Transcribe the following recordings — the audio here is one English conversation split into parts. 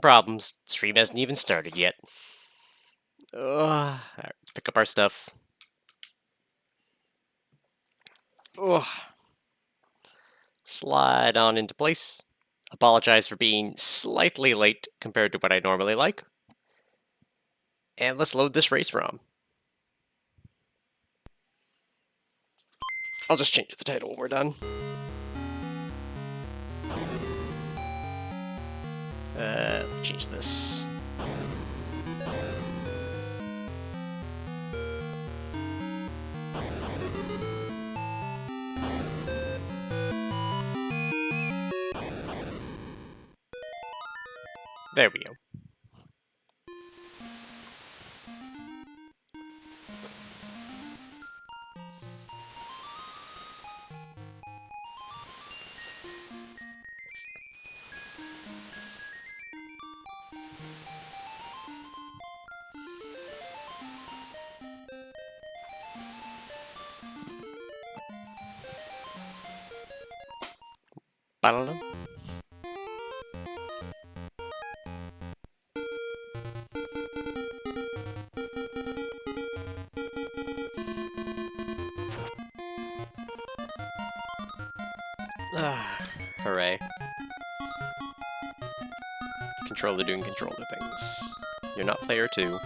Problems. Stream hasn't even started yet. Alright, let's pick up our stuff. Slide on into place. Apologize for being slightly late compared to what I normally like. And let's load this race ROM. I'll just change the title when we're done. Change this. There we go. Ba-da-da. Hooray. Controller doing controller things. You're not player 2.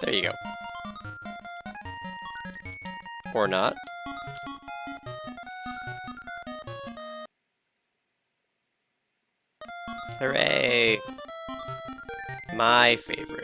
There you go. Or not. Hooray! My favorite.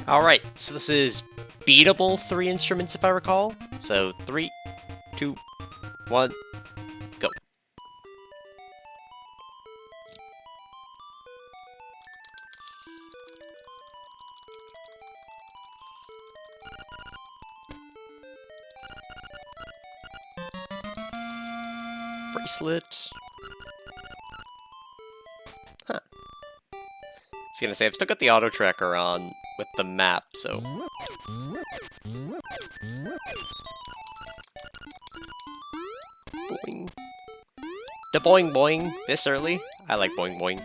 Alright, so this is beatable 3 instruments if I recall. So 3, 2, 1, go. Bracelet. Huh. I was gonna say, I've still got the auto tracker on with the map, so. Boing. Da boing boing this early? I like boing boing.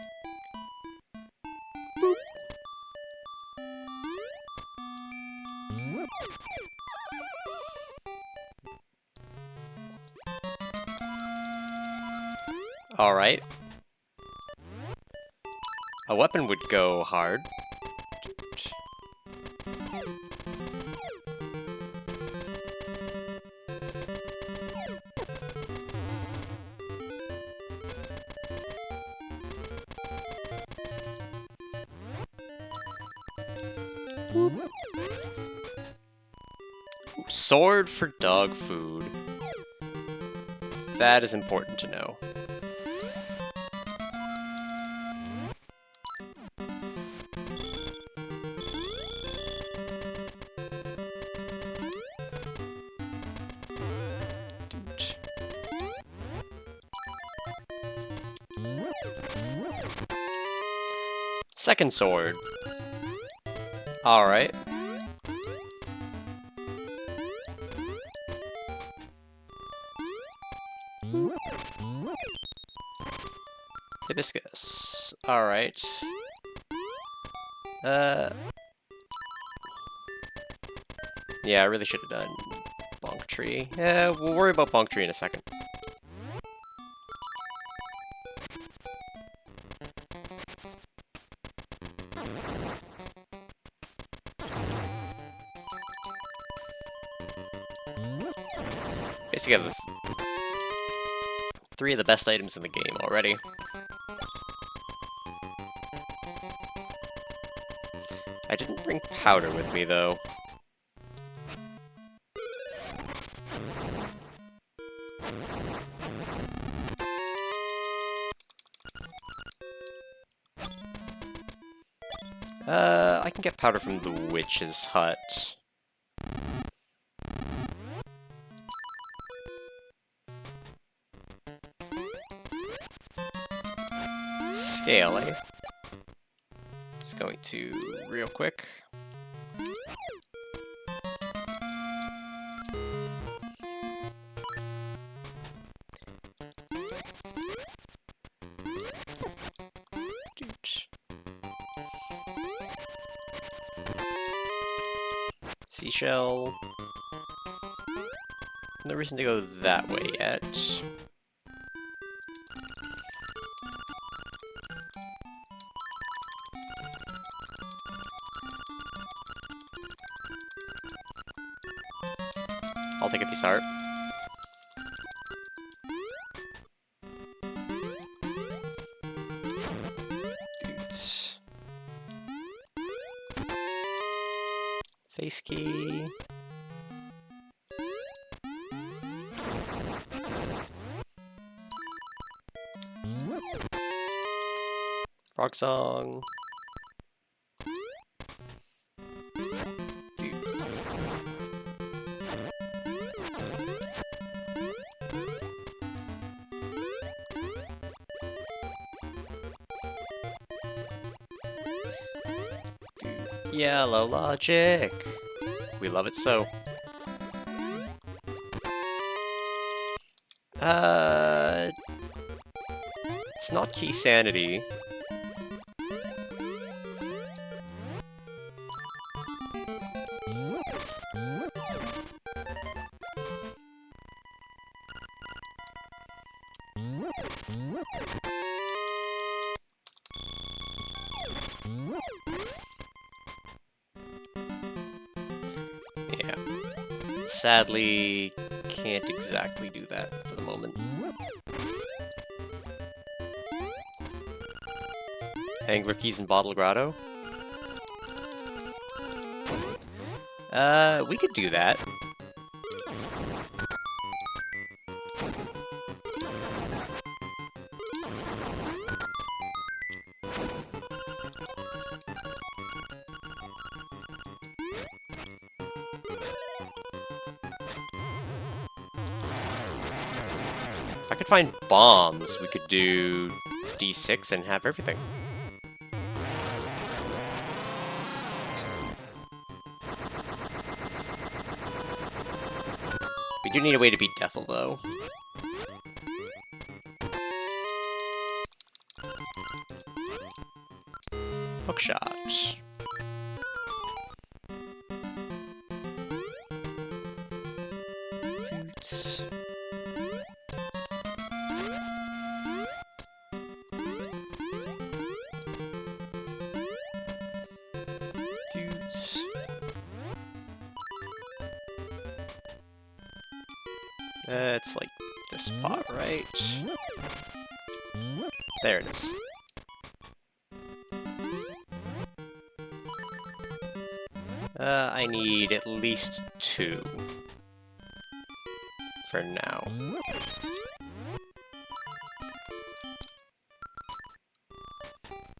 Boop. Alright. A weapon would go hard. Ooh, sword for dog food. That is important to know. Second sword. Alright. Hibiscus. Alright. Yeah, I really should have done Bonk Tree. We'll worry about Bonk Tree in a second. Basically, I have 3 of the best items in the game already. I didn't bring powder with me, though. I can get powder from the witch's hut. scale, eh? Just going to real quick. Seashell. No reason to go that way yet. I'll take a piece of art. Dudes. Face key. Frog song. Dude. Yellow logic. We love it so. It's not key sanity. Yeah. Sadly, can't exactly do that for the moment. Angler keys and bottle grotto? We could do that. If I could find bombs, we could do D6 and have everything. We do need a way to beat Dethl, though. Hookshot. Toots. Toots. It's like this spot, right? There it is. I need at least 2 for now.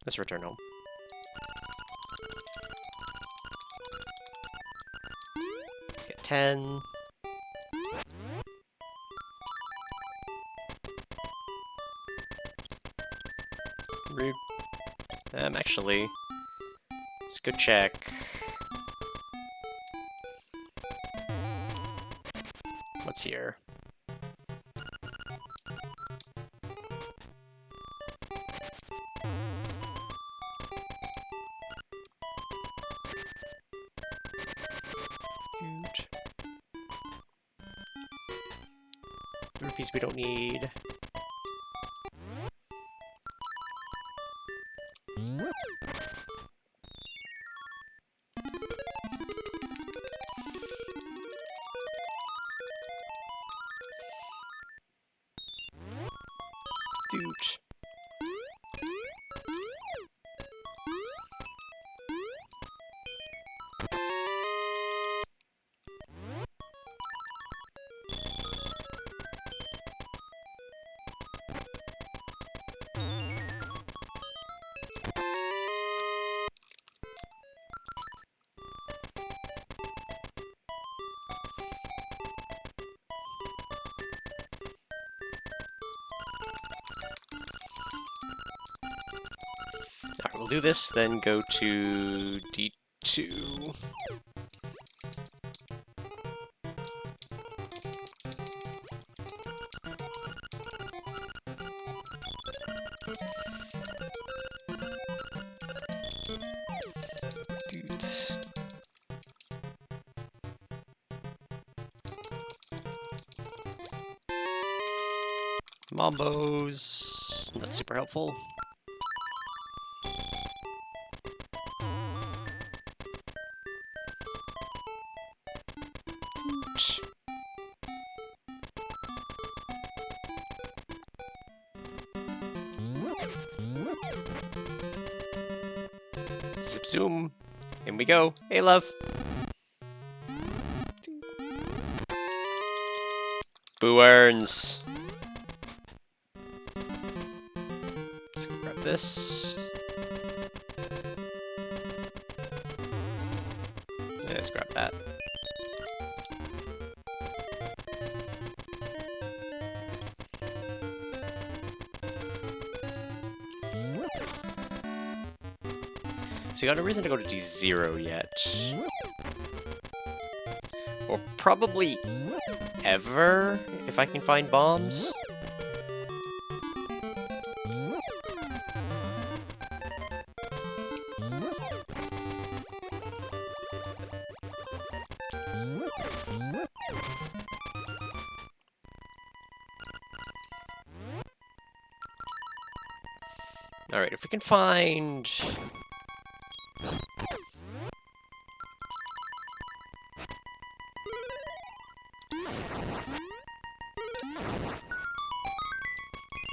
Let's return home. Let's get 10. Rude. Actually, let's go check. What's here? Dude. Rupees we don't need. Dude. we'll do this, then go to D2. Mombos, not super helpful. Zip zoom, in we go. Hey love. Boo earns. Let's go grab this. Let's grab that. So you got no reason to go to D0 yet. Or probably ever, if I can find bombs. Alright, if we can find...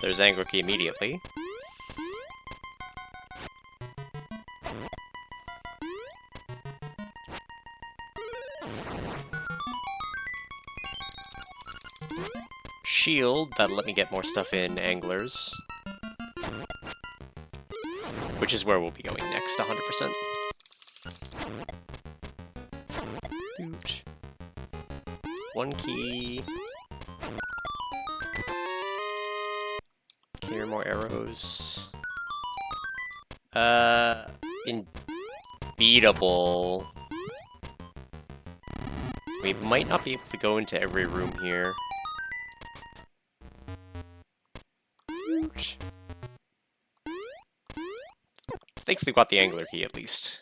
There's Angler Key immediately. Shield, that'll let me get more stuff in Anglers. Which is where we'll be going next, 100%. Huge. One key. Here, more arrows. Unbeatable. We might not be able to go into every room here. Thankfully, we got the Angler Key at least.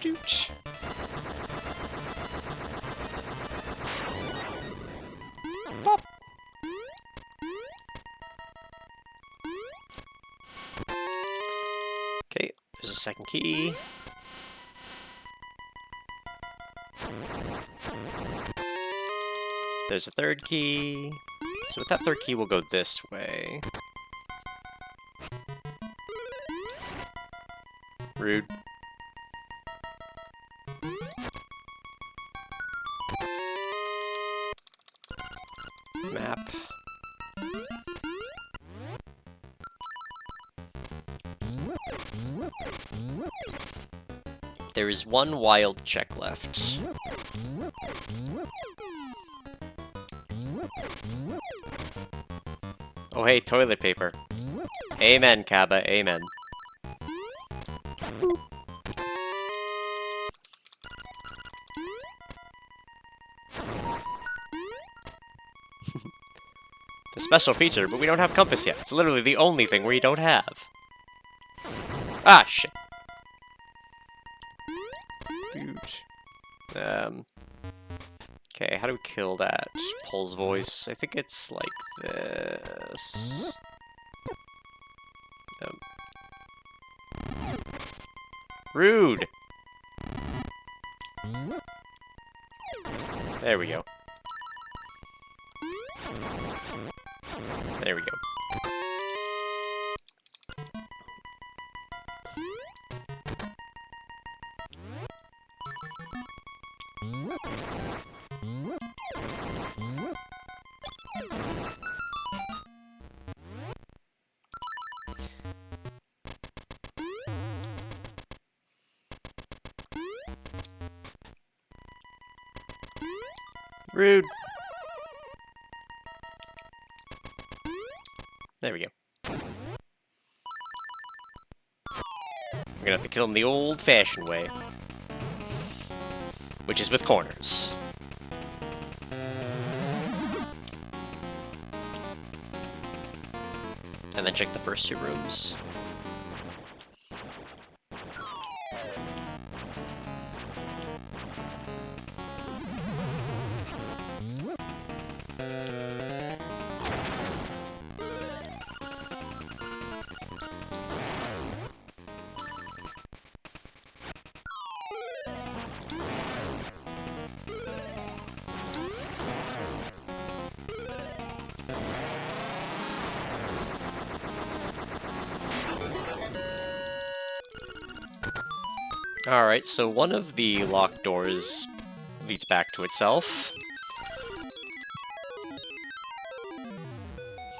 Dooch. Pop. Okay, there's a second key. There's a third key. So with that third key, we'll go this way. Rude. Map. There is one wild check left. Oh hey, toilet paper. Amen, Kaba, amen. The special feature, but we don't have compass yet. It's literally the only thing we don't have. Ah, shit. Huge. Okay, how do we kill that? Pulse voice. I think it's like this. Rude! There we go. There we go. Rude. There we go. We're gonna have to kill him the old-fashioned way. Which is with corners. And then check the first two rooms. Alright, so one of the locked doors leads back to itself.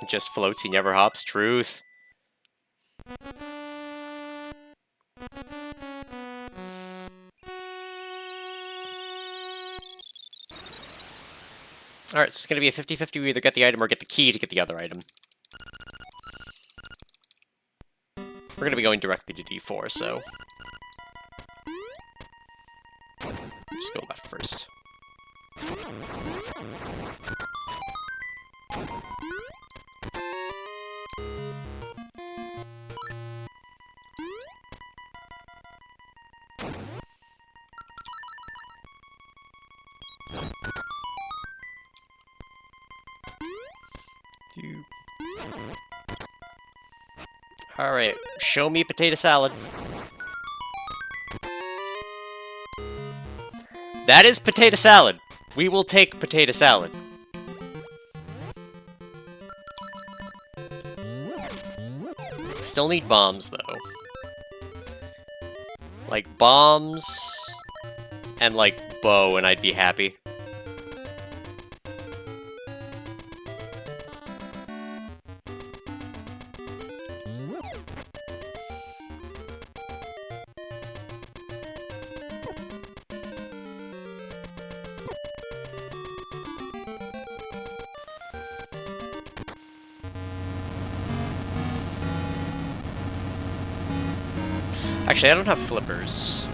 It just floats, he never hops. Truth. Alright, so it's going to be a 50-50. We either get the item or get the key to get the other item. We're going to be going directly to D4, so... just go left first. Alright, show me potato salad. That is potato salad. We will take potato salad. Still need bombs, though. Like, bombs... and, like, bow, and I'd be happy. Actually, I don't have flippers.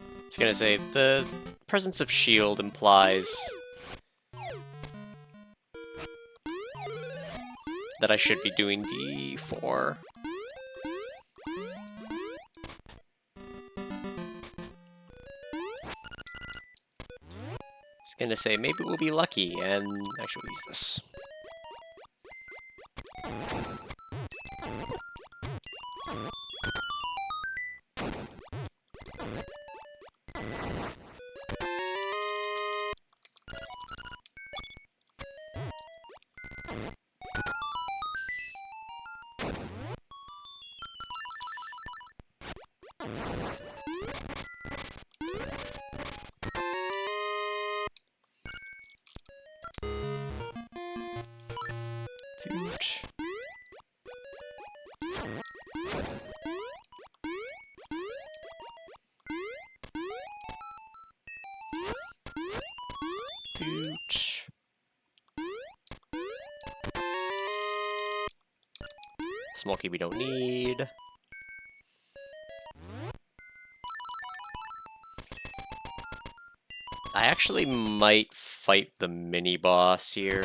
I was gonna say, the presence of shield implies that I should be doing D4. I was gonna say, maybe we'll be lucky, and actually we'll use this. Smoky we don't need. I actually might fight the mini-boss here.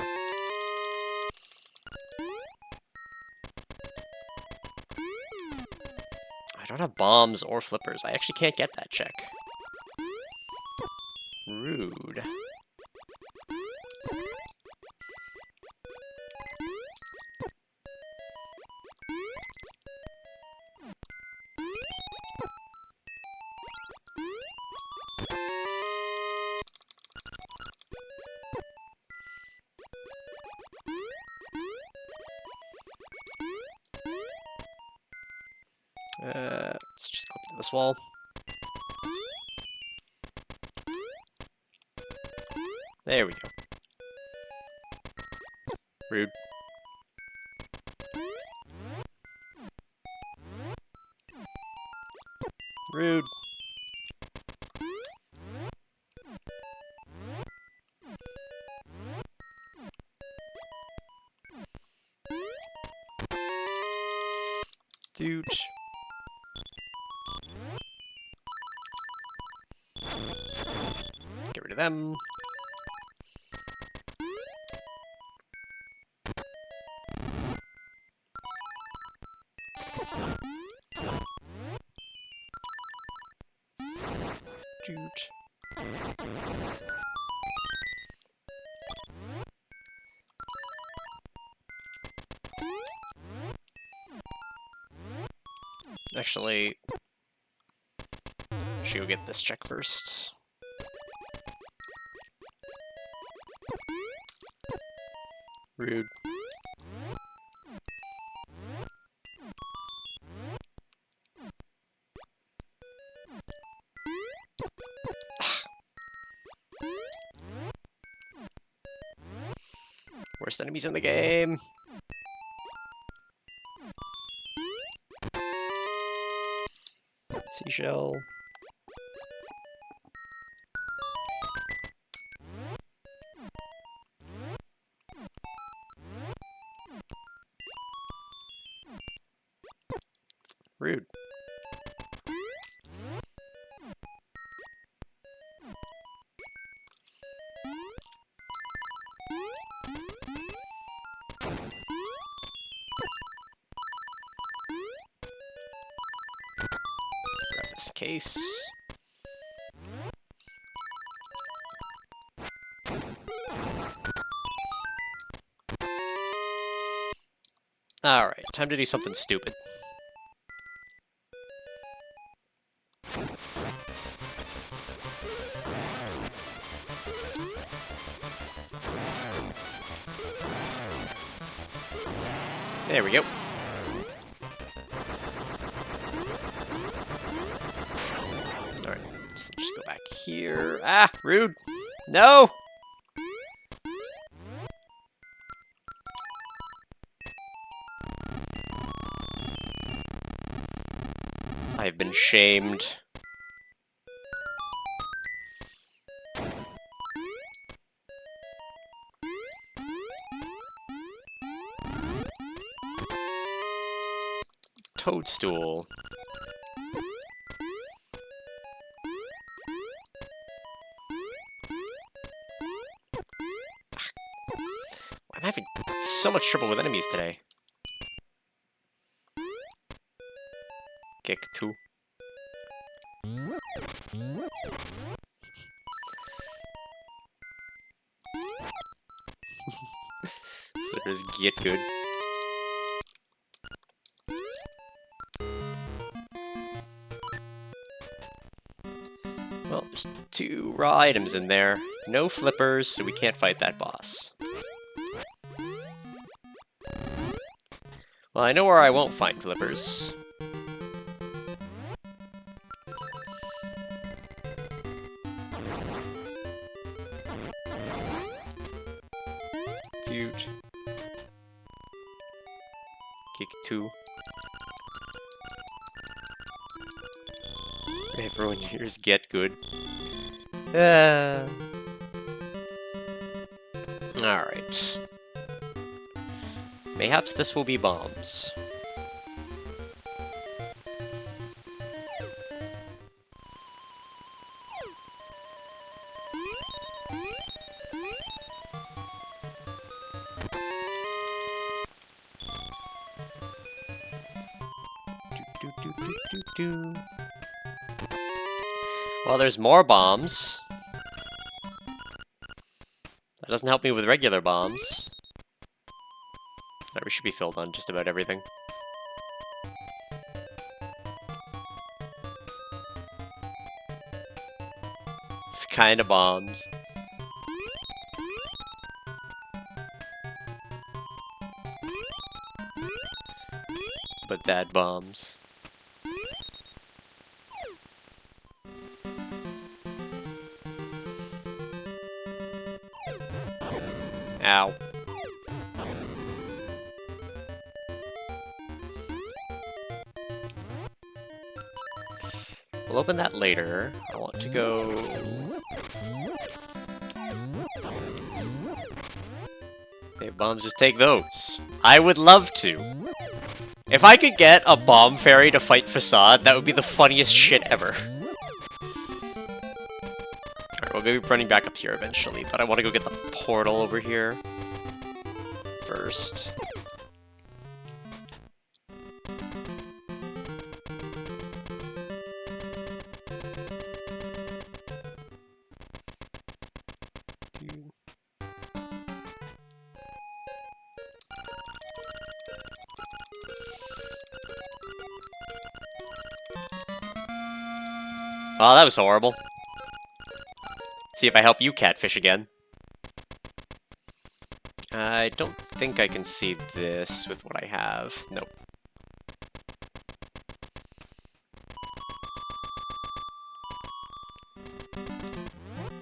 I don't have bombs or flippers. I actually can't get that check. Rude. Let's just click to this wall. There we go. Rude. Rude. Dude. Get rid of them. Dude. Actually, should we get this check first? Rude. Worst enemies in the game. Seashell. Rude. Grab this case. Alright, time to do something stupid. There we go. Alright, so just go back here. Ah, rude! No! I've been shamed. Toadstool. I'm having so much trouble with enemies today. Kick 2. So just get good. Well, there's 2 raw items in there. No flippers, so we can't fight that boss. Well, I know where I won't find flippers. Dude. Kick 2. Everyone here's get good. Alright. Mayhaps this will be bombs. Well, there's more bombs. That doesn't help me with regular bombs. Alright, we should be filled on just about everything. It's kind of bombs. But bad bombs. Ow. We'll open that later. I want to go... Okay, bombs, just take those. I would love to. If I could get a bomb fairy to fight Facade, that would be the funniest shit ever. Alright, we'll be running back up here eventually, but I want to go get the portal over here first. Oh, that was horrible. See if I help you catfish again. I don't think I can see this with what I have. Nope.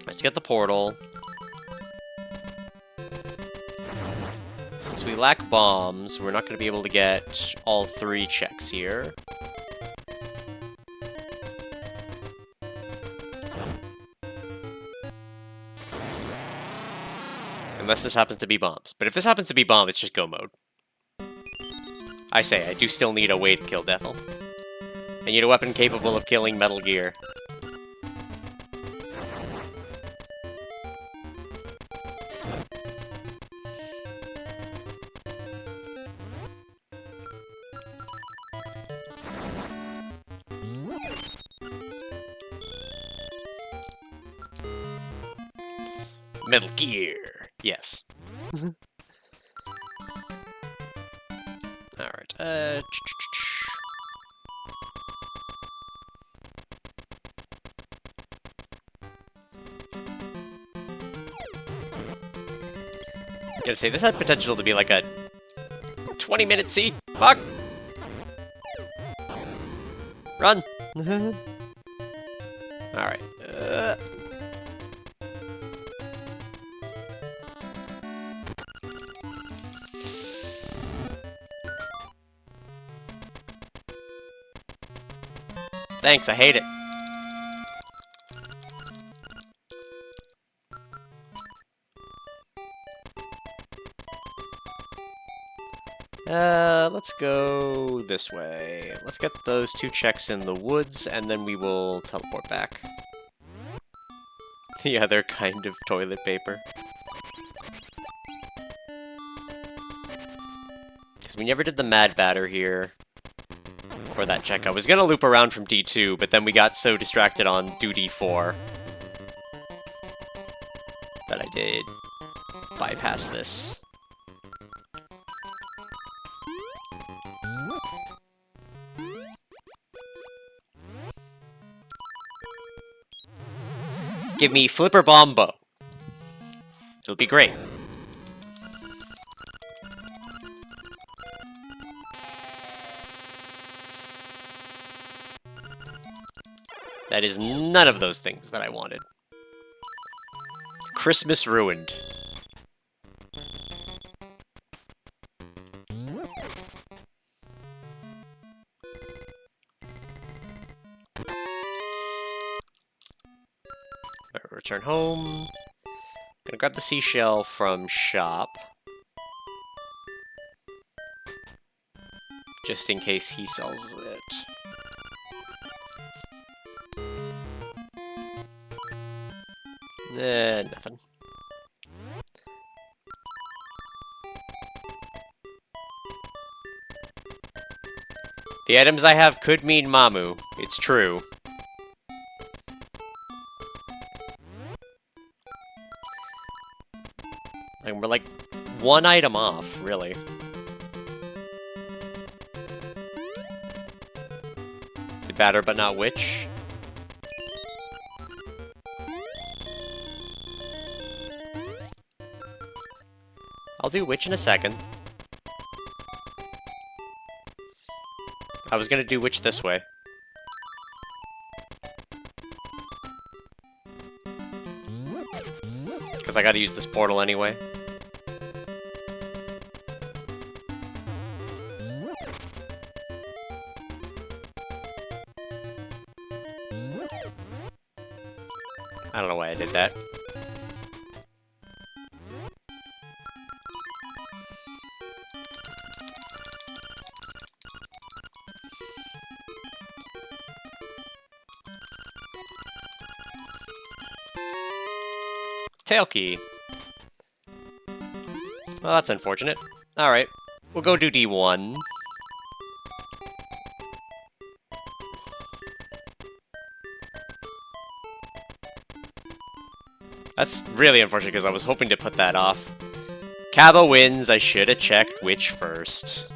Let's get the portal. Since we lack bombs, we're not going to be able to get all 3 checks here. Unless this happens to be bombs. But if this happens to be bomb, it's just go mode. I say, I do still need a way to kill Dethl. I need a weapon capable of killing Metal Gear. Metal Gear! Yes. Alright, gotta say, this had potential to be like a 20-minute seed. Fuck! Run! Alright. Thanks, I hate it. Let's go this way. Let's get those 2 checks in the woods, and then we will teleport back. The other kind of toilet paper. Because we never did the Mad Batter here. Or that check. I was gonna loop around from D2, but then we got so distracted on D4 that I did bypass this. Give me Flipper Bombo. It'll be great. That is none of those things that I wanted. Christmas ruined. Alright, return home. Gonna grab the seashell from shop. Just in case he sells it. Nothing. The items I have could mean Mamu. It's true. And we're like 1 item off, really. The batter but not witch. I'll do witch in a second. I was gonna do witch this way. Because I gotta use this portal anyway. I don't know why I did that. Tail key. Well, that's unfortunate. Alright, we'll go do D1. That's really unfortunate because I was hoping to put that off. Cabo wins, I should have checked which first.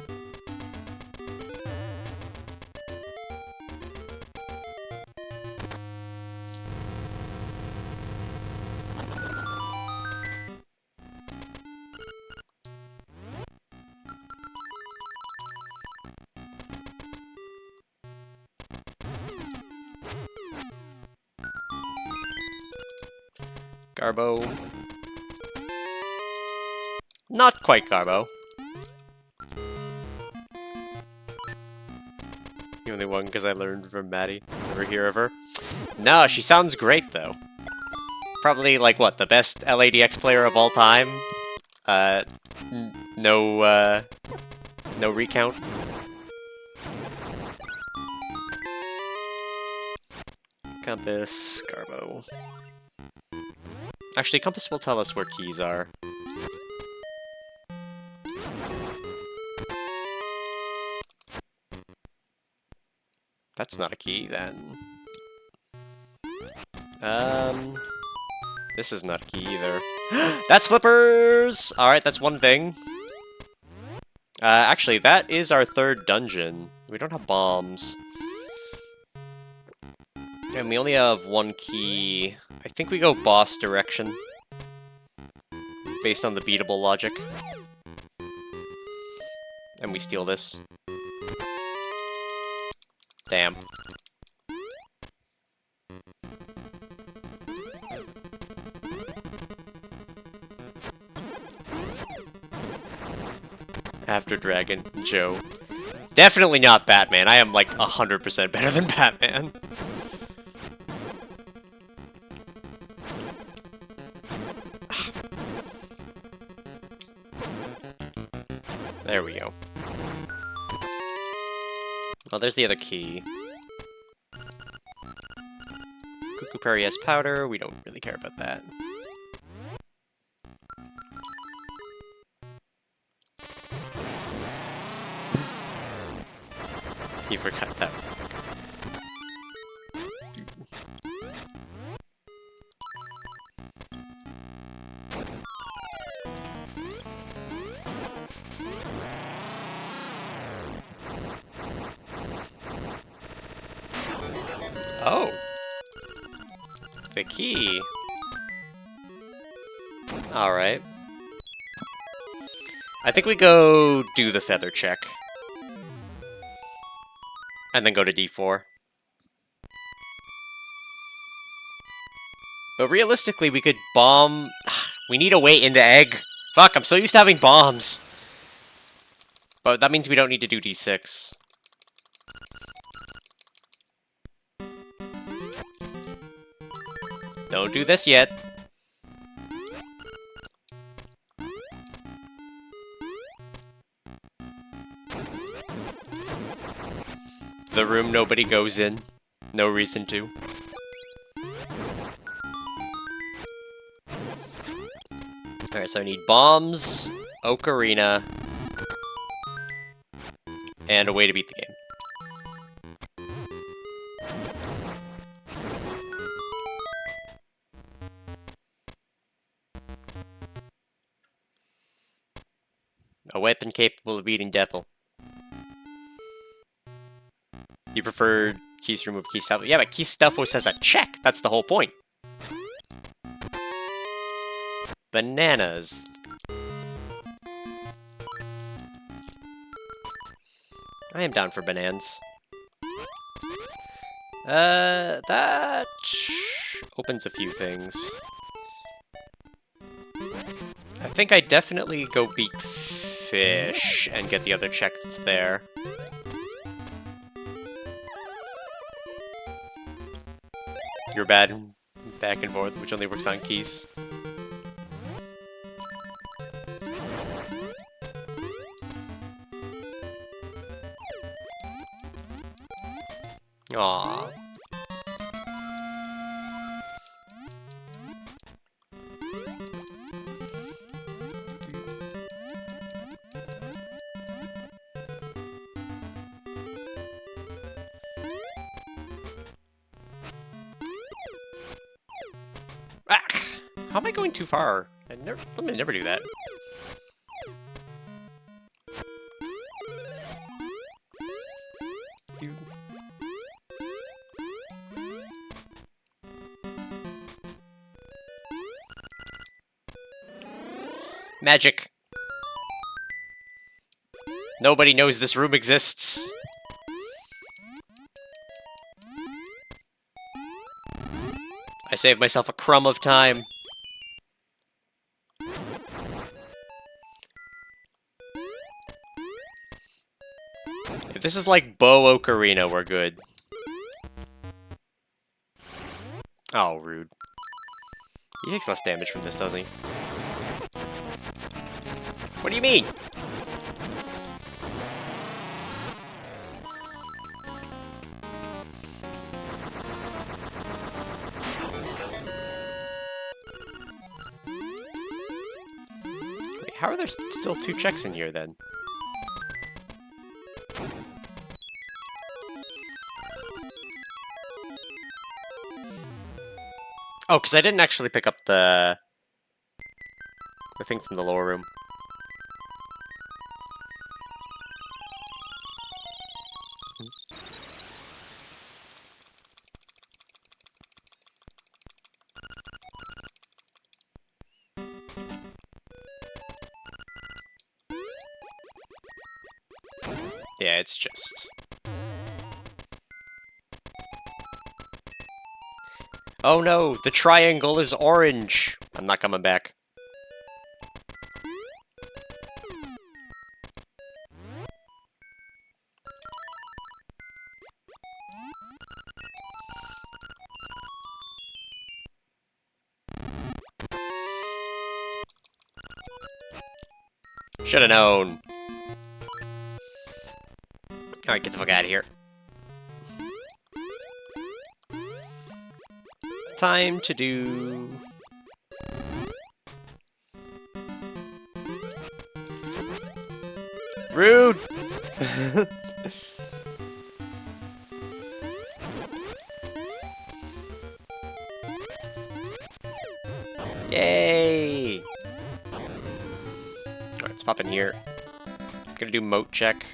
Garbo. Not quite Garbo. The only one because I learned from Maddie. Never hear of her. No, she sounds great though. Probably like what, the best LADX player of all time? No recount. Compass, Garbo. Actually, Compass will tell us where keys are. That's not a key, then. This is not a key either. That's flippers! Alright, that's one thing. Actually, that is our third dungeon. We don't have bombs. And we only have one key. I think we go boss direction. Based on the beatable logic. And we steal this. Damn. After Dragon, Joe. Definitely not Batman. I am like 100% better than Batman. There we go. Oh, there's the other key. Cuckoo Prairie has powder. We don't really care about that. You forgot that. Oh! The key! Alright. I think we go do the feather check. And then go to D4. But realistically, we could bomb... We need a way into egg! Fuck, I'm so used to having bombs! But that means we don't need to do D6. Don't do this yet. The room nobody goes in. No reason to. Alright, so I need bombs, ocarina, and a way to beat the game. A weapon capable of beating Dethl. You prefer keys to remove key stuff? Yeah, but key stuff always has a check. That's the whole point. Bananas. I am down for bananas. That opens a few things. I think I definitely go beat fish and get the other check that's there. You're bad. back and forth, which only works on keys. Aww. Ah! How am I going too far? I'm gonna never do that. Magic. Nobody knows this room exists. I saved myself a crumb of time. If this is like Bo Ocarina, we're good. Oh, rude. He takes less damage from this, doesn't he? What do you mean? Wait, how are there still 2 checks in here, then? Oh, because I didn't actually pick up the thing from the lower room. Yeah, it's just... Oh no, the triangle is orange! I'm not coming back. Should've known. Alright, get the fuck out of here. Time to do... Rude! Yay! Alright, let's pop in here. Gonna do moat check.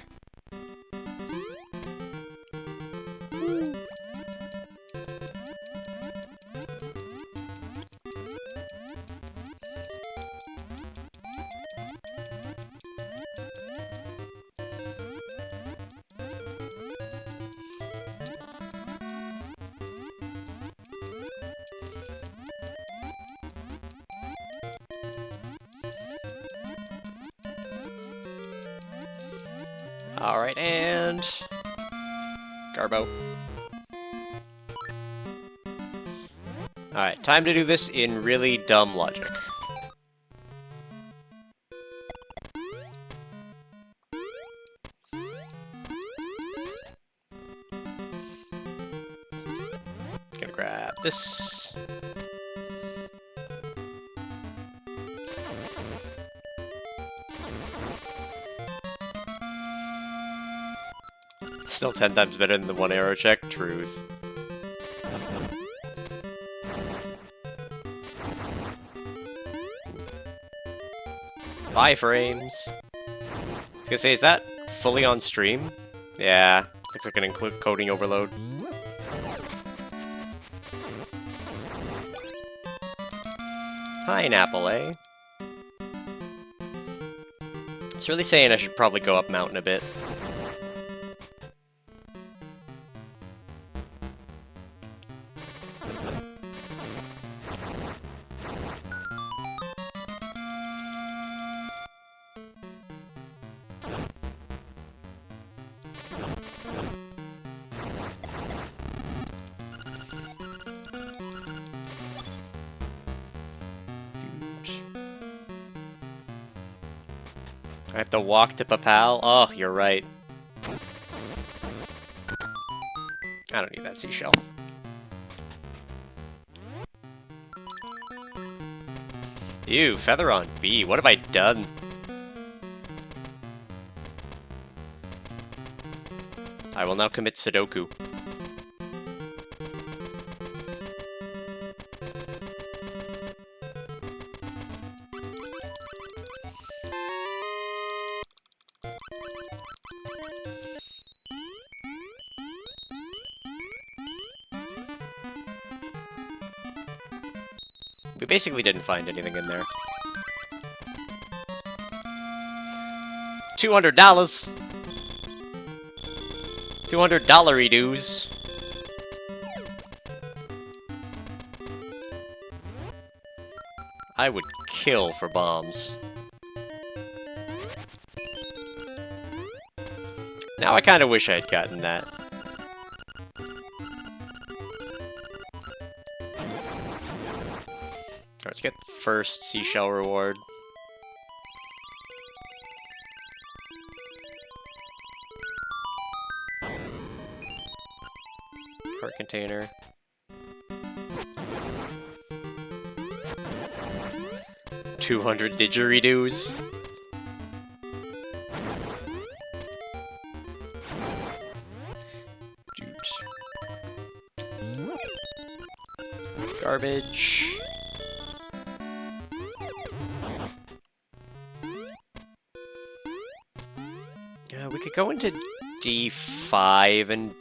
Alright, and... Garbo. Alright, time to do this in really dumb logic. Gonna grab this. Still 10 times better than the 1 arrow check. Truth. Bye, frames. I was gonna say, is that fully on stream? Yeah, looks like an encoding overload. Pineapple, eh? It's really saying I should probably go up mountain a bit. I have to walk to Papal? Oh, you're right. I don't need that seashell. Ew, feather on B. What have I done? I will now commit Sudoku. We basically didn't find anything in there. $200! $200 dues. I would kill for bombs. Now I kinda wish I had gotten that. Let's get the first seashell reward. Heart container. $200 didgeridoos. Garbage. We could go into D5 and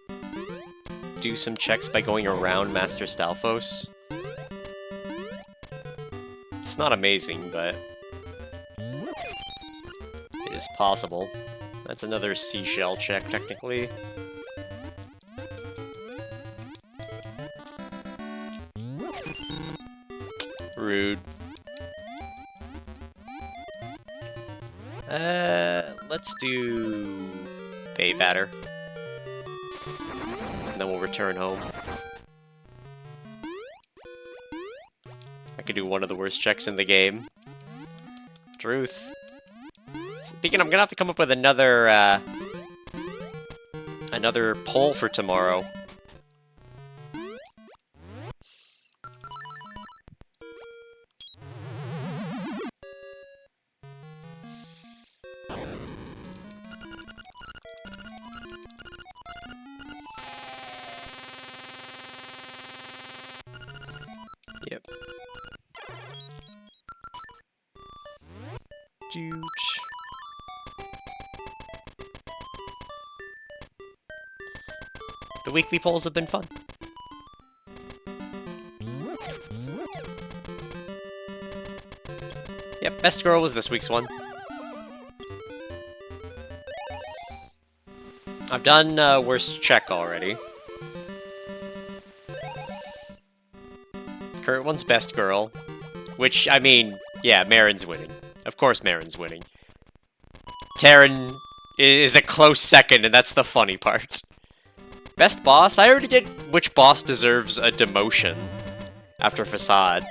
do some checks by going around Master Stalfos. It's not amazing, but it is possible. That's another seashell check, technically. Rude. Let's do Bay Batter. And then we'll return home. I could do one of the worst checks in the game. Truth. Speaking, I'm gonna have to come up with another poll for tomorrow. Yep. Dude. The weekly polls have been fun. Yep, best girl was this week's one. I've done worst check already. Current one's best girl. Which, I mean, yeah, Marin's winning. Of course Marin's winning. Terran is a close second, and that's the funny part. Best boss? I already did which boss deserves a demotion after Facade.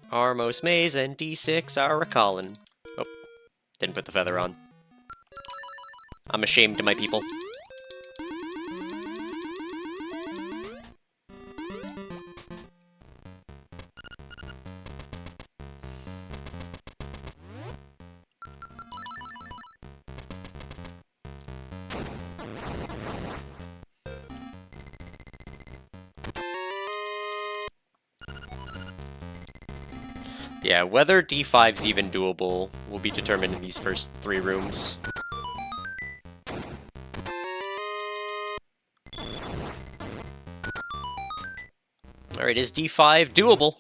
Armos Maze and D6 are recalling. Oh, didn't put the feather on. I'm ashamed of my people. Yeah, whether D5's even doable will be determined in these first 3 rooms. Alright, is D5 doable?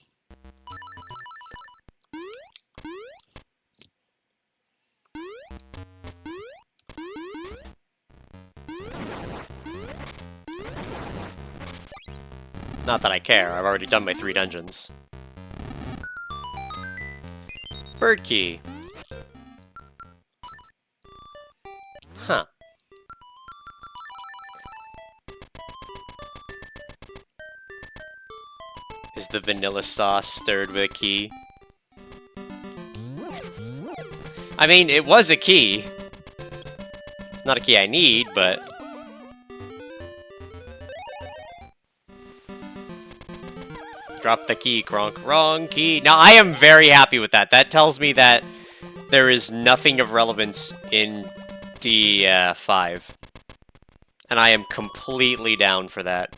Not that I care, I've already done my 3 dungeons. Bird key. Huh. the vanilla sauce stirred with a key. I mean, it was a key. It's not a key I need, but... Drop the key, Kronk. Wrong key. Now, I am very happy with that. That tells me that there is nothing of relevance in D5. And I am completely down for that.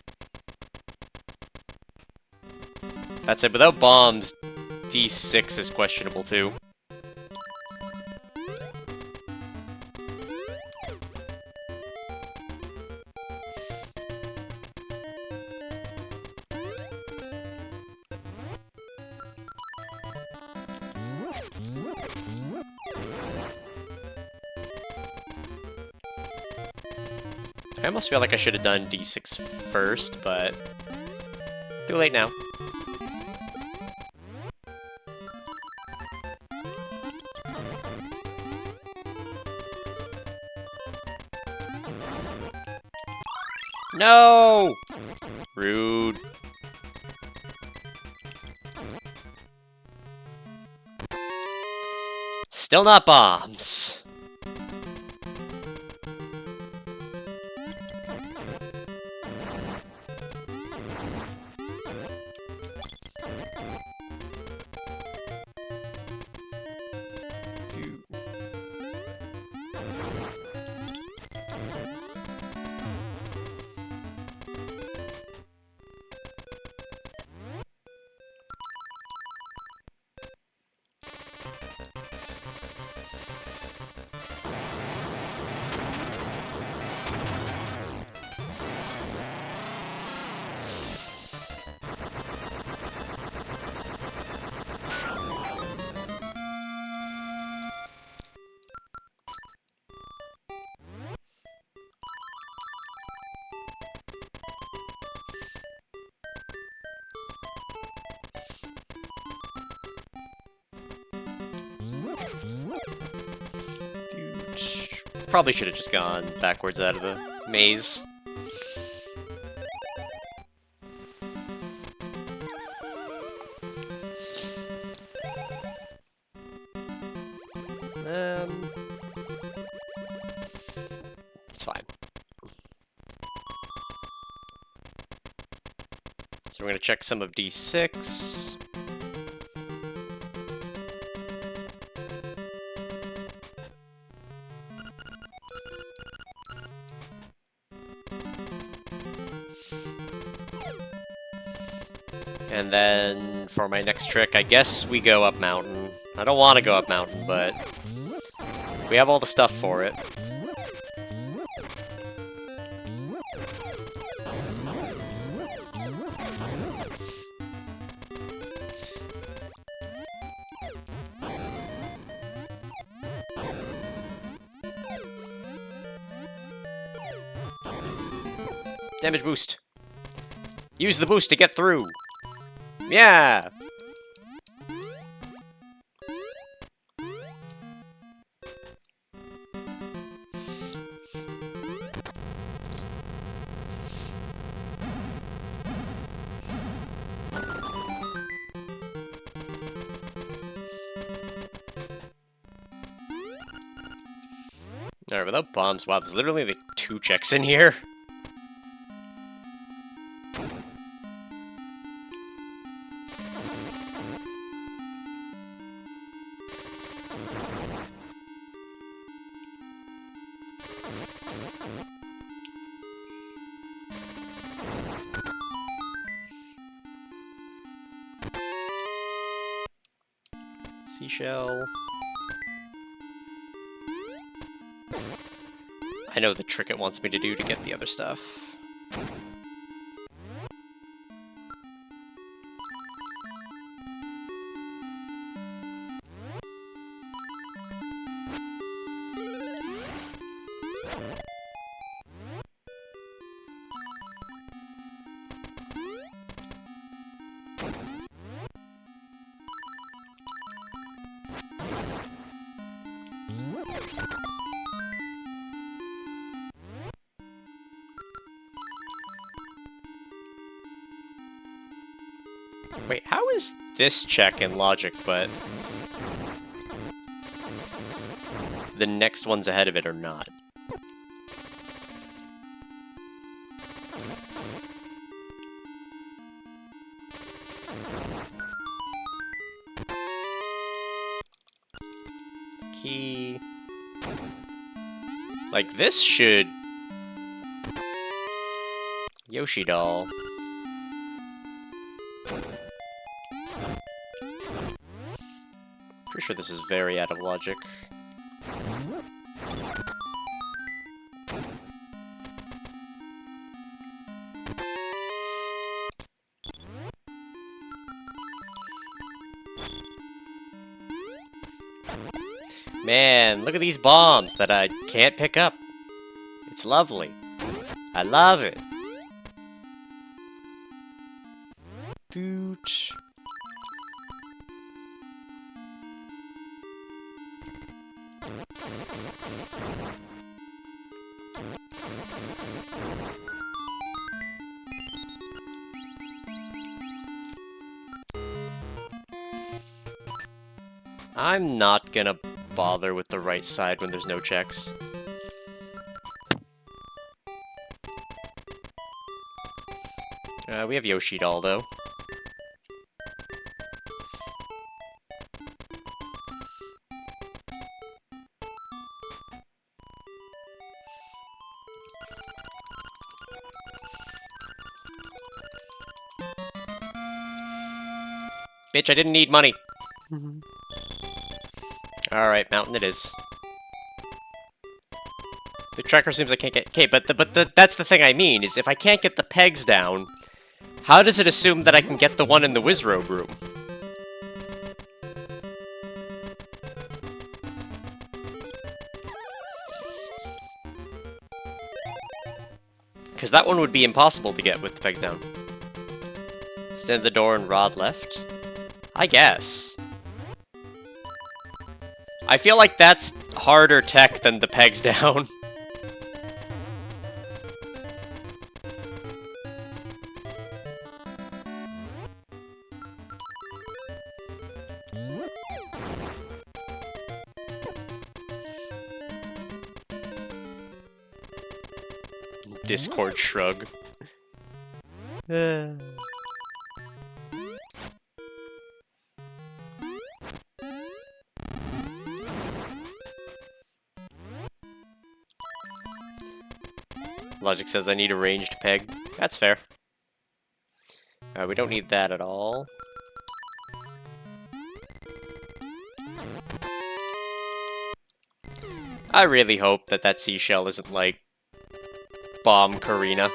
That said, without bombs, D6 is questionable too. I almost feel like I should have done D6 first, but too late now. No! Rude. Still not bombs. Probably should have just gone backwards out of the maze. It's fine. So we're gonna check some of D6. And then, for my next trick, I guess we go up mountain. I don't want to go up mountain, but we have all the stuff for it. Damage boost. Use the boost to get through. Yeah! Alright, without bombs, wow, there's literally like 2 checks in here. Seashell. I know the trick it wants me to do to get the other stuff. Wait, how is this check in logic, but the next ones ahead of it are not? Key. Like, this should... Yoshi doll. Pretty sure this is very out of logic. Man, look at these bombs that I can't pick up. It's lovely. I love it. Doot. I'm not gonna bother with the right side when there's no checks. We have Yoshi doll, though. Bitch, I didn't need money. Alright, mountain it is. The tracker seems I can't get... Okay, but that's the thing I mean, is if I can't get the pegs down, how does it assume that I can get the one in the Wizrobe room? Because that one would be impossible to get with the pegs down. Stand at the door and rod left? I guess. I feel like that's harder tech than the pegs down. Discord shrug. Logic says I need a ranged peg. That's fair. We don't need that at all. I really hope that that seashell isn't like Bomb Karina.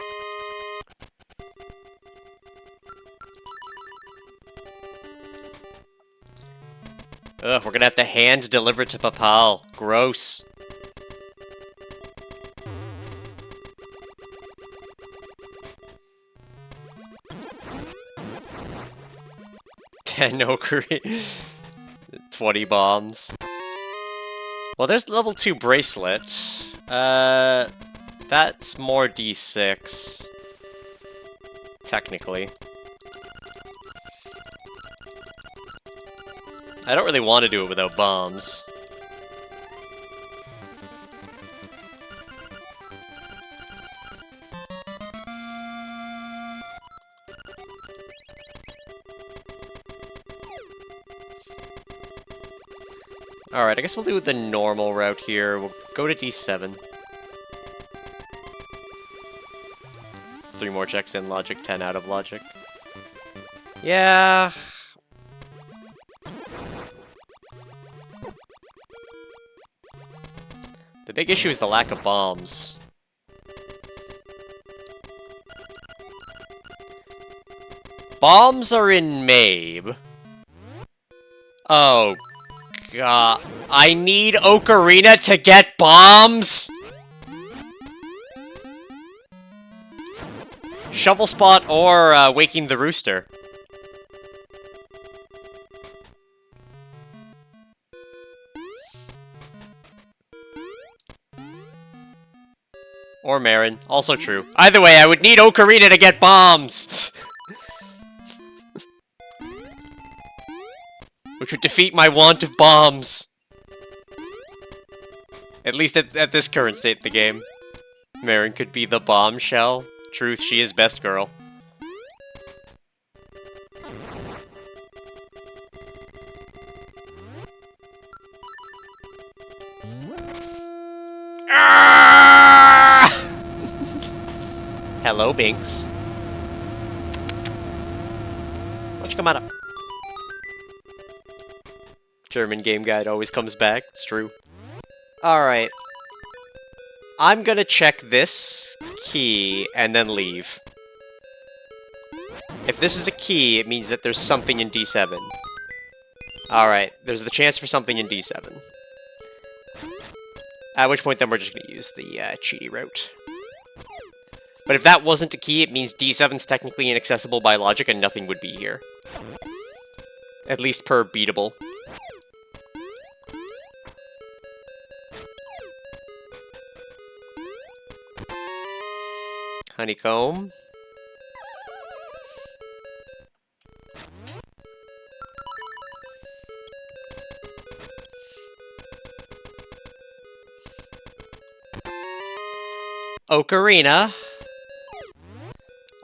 Ugh, we're gonna have to hand deliver to Papal. Gross. No Korean. 20 bombs. Well, there's level 2 bracelet. That's more D6. Technically. I don't really want to do it without bombs. Alright, I guess we'll do the normal route here. We'll go to D7. 3 more checks in logic, 10 out of logic. Yeah. The big issue is the lack of bombs. Bombs are in Mabe. Oh, God. I need Ocarina to get bombs? Shovel Spot or Waking the Rooster? Or Marin. Also true. Either way, I would need Ocarina to get bombs! which would defeat my want of bombs. At least at this current state of the game. Marin could be the bombshell. Truth, she is best girl. Hello, Binks. Why don't you come on up? German game guide always comes back, it's true. Alright. I'm gonna check this key and then leave. If this is a key, it means that there's something in D7. Alright, there's the chance for something in D7. At which point then we're just gonna use the cheaty route. But if that wasn't a key, it means D7's technically inaccessible by logic and nothing would be here. At least per beatable. Honeycomb. Ocarina.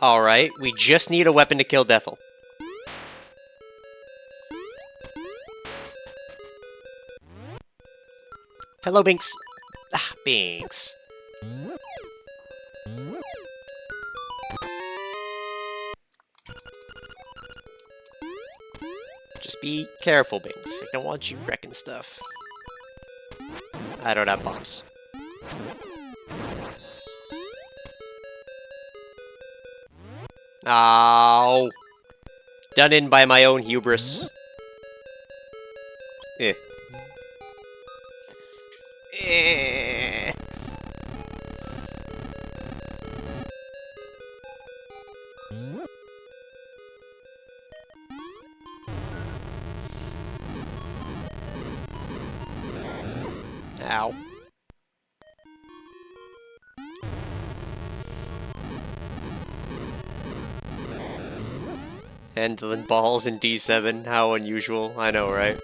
Alright, we just need a weapon to kill Dethl. Hello, Binks. Ah, Binks. Just be careful, Binks. I don't want you wrecking stuff. I don't have bombs. Ow. Done in by my own hubris. Eh. Eh. Ow. Handling balls in D7, how unusual. I know, right?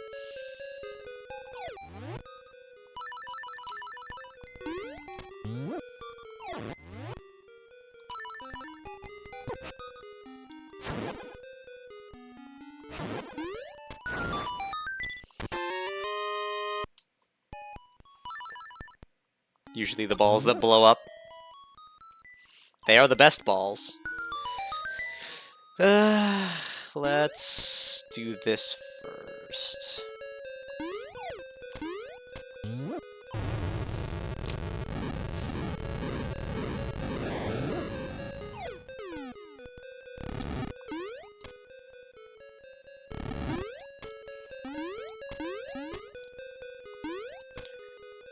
Usually the balls that blow up. They are the best balls. Let's do this first.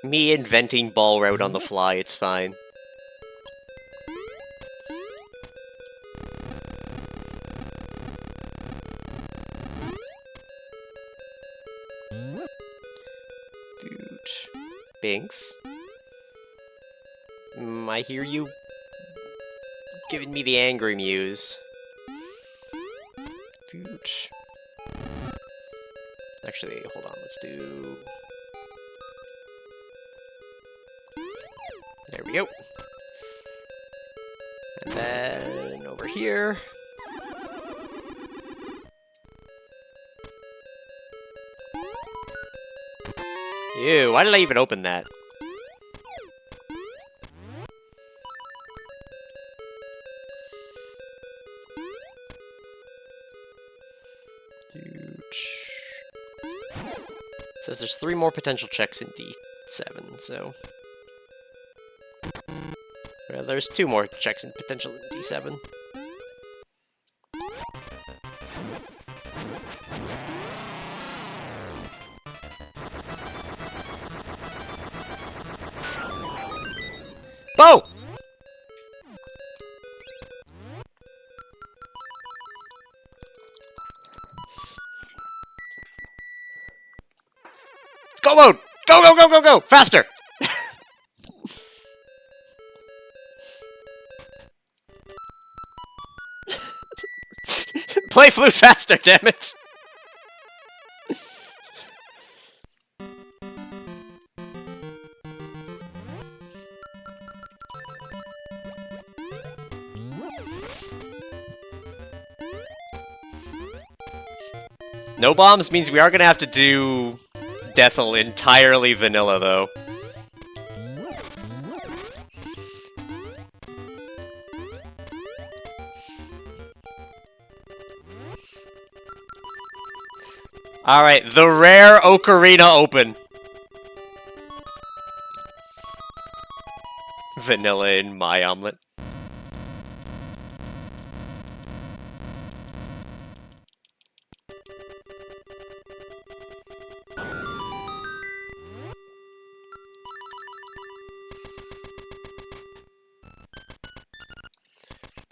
Me inventing ball route on the fly, it's fine. Dude. Binks? I hear you giving me the angry muse. Dude. Actually, hold on, let's do... There we go. And then over here. Ew, why did I even open that? Dude. Says there's 3 more potential checks in D7, so... Well, there's 2 more checks in potential in D7. Bo! Go mode! Go, go, go, go, go! Faster! Play flute faster, damn it! No bombs means we are gonna have to do Dethl entirely vanilla, though. Alright, the rare Ocarina Open. Vanilla in my omelet.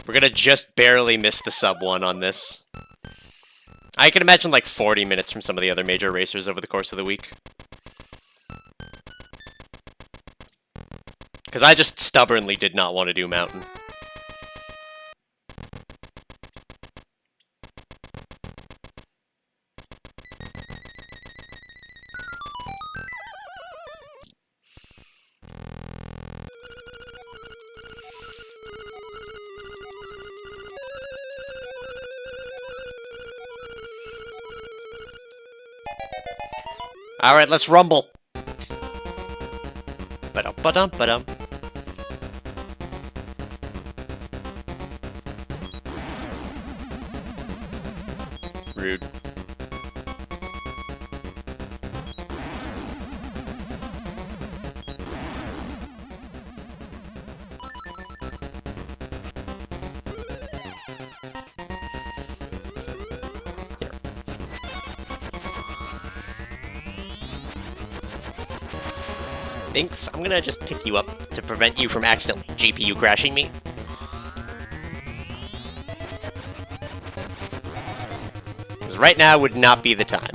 We're gonna just barely miss the sub 1 on this. I can imagine like 40 minutes from some of the other major racers over the course of the week. Because I just stubbornly did not want to do Mountain. Alright, let's rumble. Ba-dum, ba-dum, ba-dum. Rude. Thanks. I'm gonna just pick you up to prevent you from accidentally GPU crashing me. Because right now would not be the time.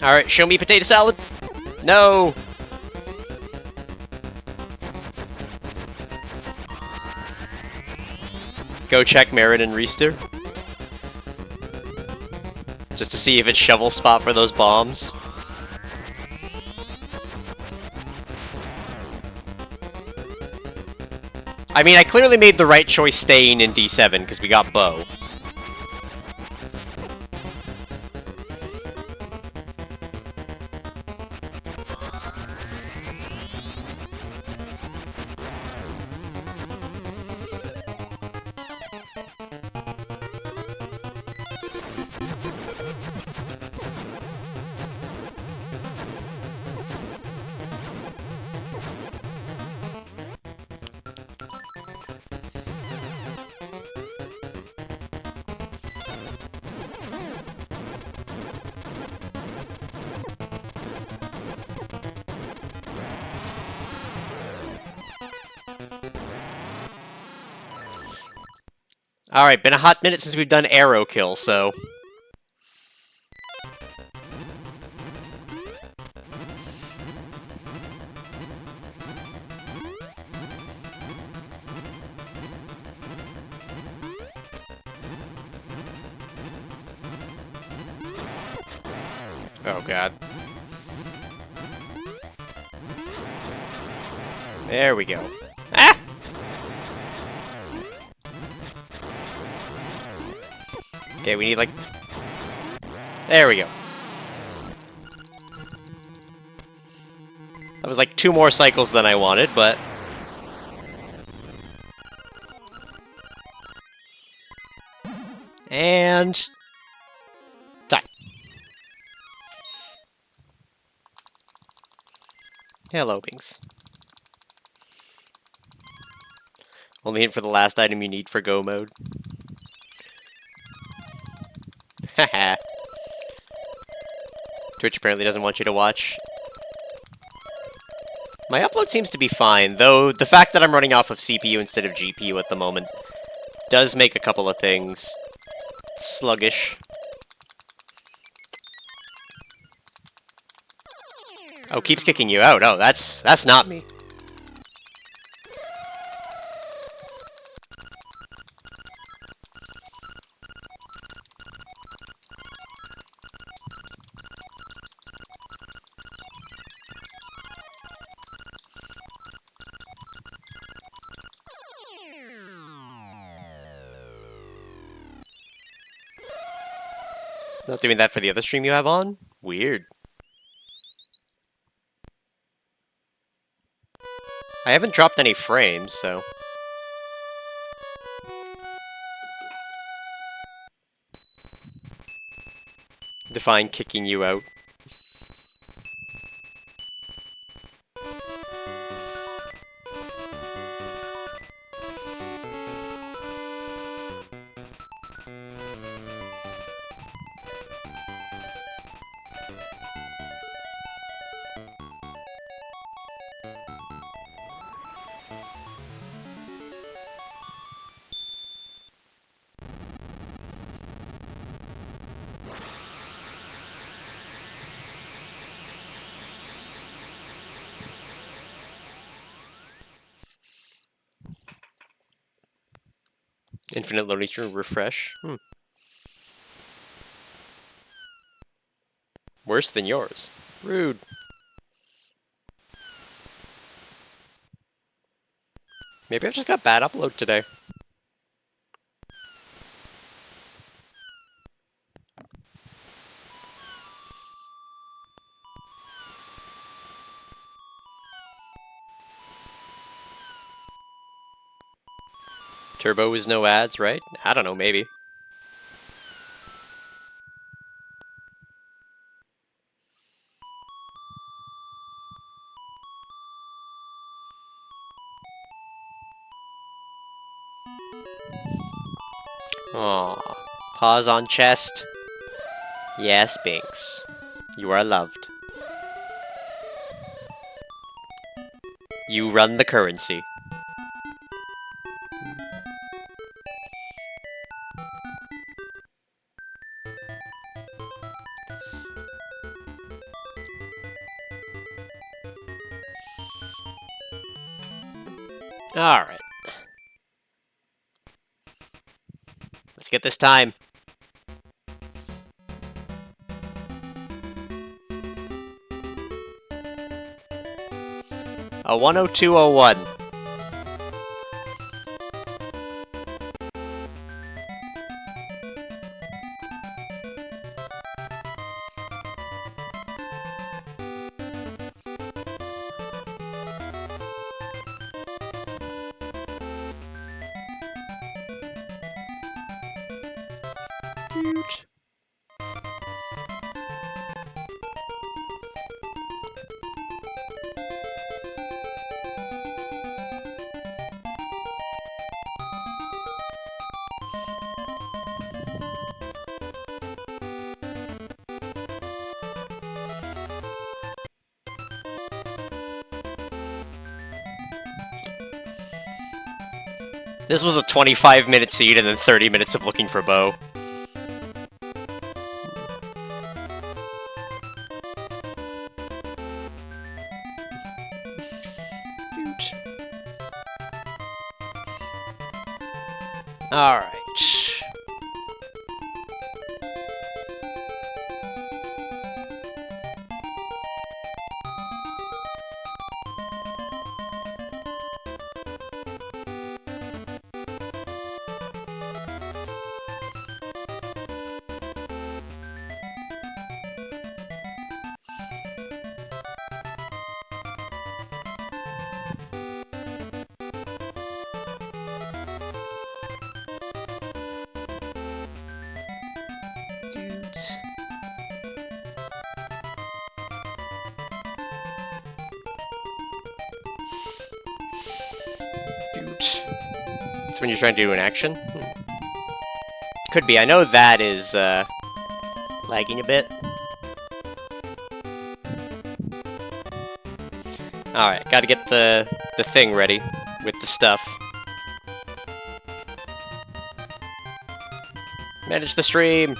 Alright, show me potato salad. No! Go check Merritt and Reister. Just to see if it's shovel spot for those bombs. I mean, I clearly made the right choice staying in D7, because we got Bow. Alright, been a hot minute since we've done arrow kill, so... Oh god. There we go. Ah! Okay, we need like... There we go. That was like 2 more cycles than I wanted, but... And... time. Hello, Binks. Only in for the last item you need for go mode. Haha. Twitch apparently doesn't want you to watch. My upload seems to be fine, though the fact that I'm running off of CPU instead of GPU at the moment does make a couple of things sluggish. Oh, keeps kicking you out. Oh, that's not me. Not doing that for the other stream you have on? Weird. I haven't dropped any frames, so... Define kicking you out. Infinite loading screen refresh. Worse than yours. Rude. Maybe I've just got bad upload today. Turbo is no ads, right? I don't know, maybe. Aww. Pause on chest. Yes, Binks. You are loved. You run the currency. Alright. Let's get this time. A 10201. Dude. This was a 25-minute seed and then 30 minutes of looking for Bo. Alright. It's when you're trying to do an action? Could be. I know that is, lagging a bit. Alright, gotta get the thing ready with the stuff. Manage the stream!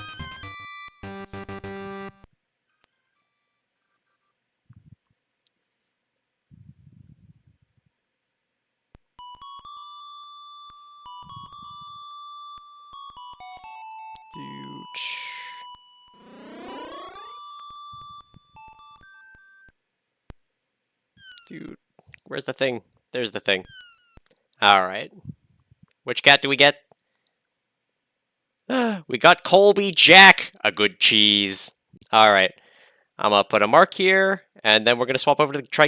Dude, where's the thing? There's the thing. Alright. Which cat do we get? We got Colby Jack, a good cheese. All right. I'm going to put a mark here, and then we're going to swap over to the try